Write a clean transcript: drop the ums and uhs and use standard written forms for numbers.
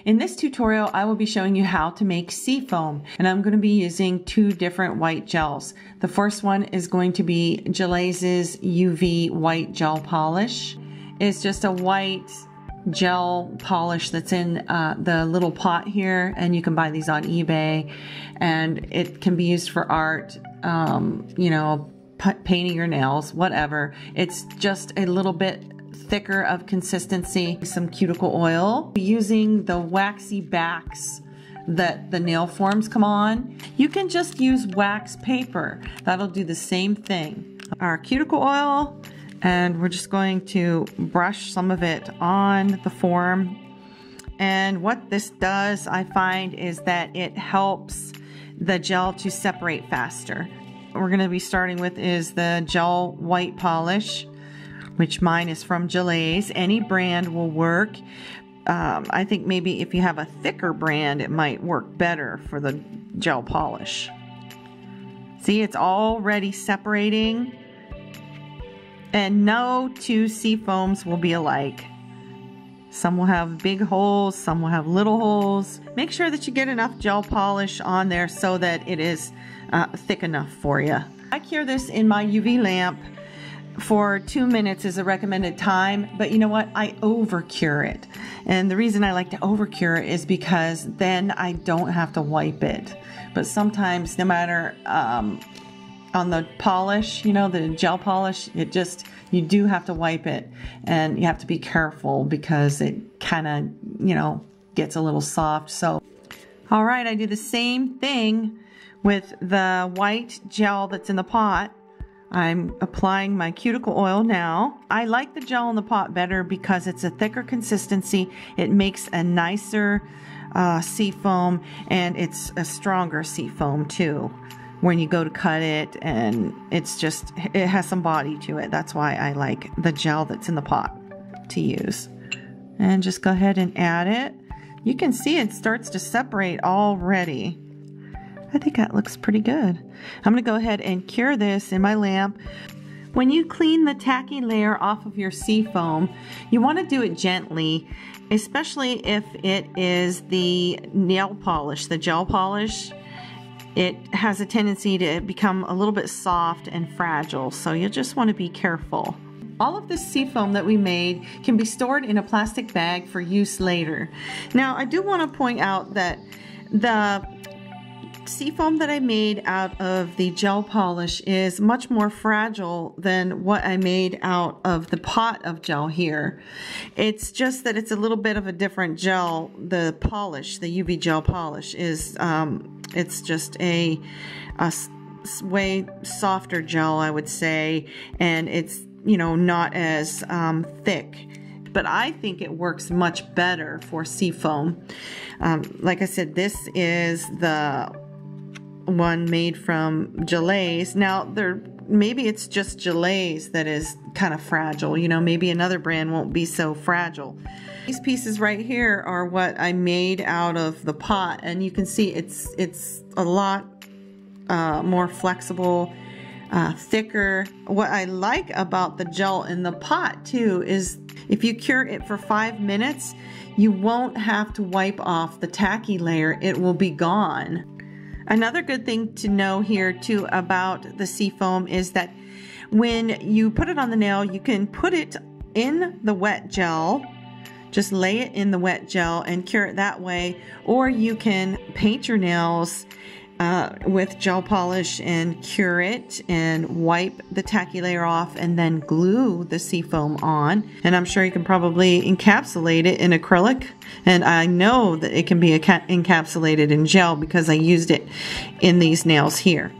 In this tutorial, I will be showing you how to make SEAFOAM, and I'm going to be using two different white gels. The first one is going to be Gelaze's UV white gel polish. It's just a white gel polish that's in the little pot here, and you can buy these on eBay, and it can be used for art, you know, painting your nails, whatever. It's just a little bit thicker of consistency. Some cuticle oil. Using the waxy backs that the nail forms come on, you can just use wax paper. That'll do the same thing. Our cuticle oil, and we're just going to brush some of it on the form. And what this does, I find, is that it helps the gel to separate faster. What we're going to be starting with is the gel white polish, which mine is from Gelaze. Any brand will work. I think maybe if you have a thicker brand, it might work better for the gel polish. See, it's already separating. And no two SEAFOAMs will be alike. Some will have big holes, some will have little holes. Make sure that you get enough gel polish on there so that it is thick enough for you. I cure this in my UV lamp for 2 minutes is a recommended time, but you know what? I over cure it. And the reason I like to over cure it is because then I don't have to wipe it. But sometimes, no matter on the polish, you know, the gel polish, it just, you do have to wipe it, and you have to be careful because it kind of, you know, gets a little soft. So, all right, I do the same thing with the white gel that's in the pot. I'm applying my cuticle oil now. I like the gel in the pot better because it's a thicker consistency. It makes a nicer SEAFOAM, and it's a stronger SEAFOAM too when you go to cut it, and it's just, it has some body to it. That's why I like the gel that's in the pot to use. And just go ahead and add it. You can see it starts to separate already. I think that looks pretty good. I'm gonna go ahead and cure this in my lamp. When you clean the tacky layer off of your SEAFOAM, you wanna do it gently, especially if it is the nail polish, the gel polish. It has a tendency to become a little bit soft and fragile, so you just wanna be careful. All of this SEAFOAM that we made can be stored in a plastic bag for use later. Now, I do wanna point out that the SEAFOAM that I made out of the gel polish is much more fragile than what I made out of the pot of gel here. It's just that it's a little bit of a different gel. The polish, the UV gel polish, is it's just a way softer gel, I would say, and it's, you know, not as thick. But I think it works much better for SEAFOAM. Like I said, this is the one made from Gelaze. Now, maybe it's just Gelaze that is kind of fragile. You know, maybe another brand won't be so fragile. These pieces right here are what I made out of the pot, and you can see it's a lot more flexible, thicker. What I like about the gel in the pot too is if you cure it for 5 minutes, you won't have to wipe off the tacky layer. It will be gone. Another good thing to know here too about the SEAFOAM is that when you put it on the nail, you can put it in the wet gel, just lay it in the wet gel and cure it that way, or you can paint your nails with gel polish and cure it and wipe the tacky layer off and then glue the SEAFOAM on. And I'm sure you can probably encapsulate it in acrylic, and I know that it can be encapsulated in gel because I used it in these nails here.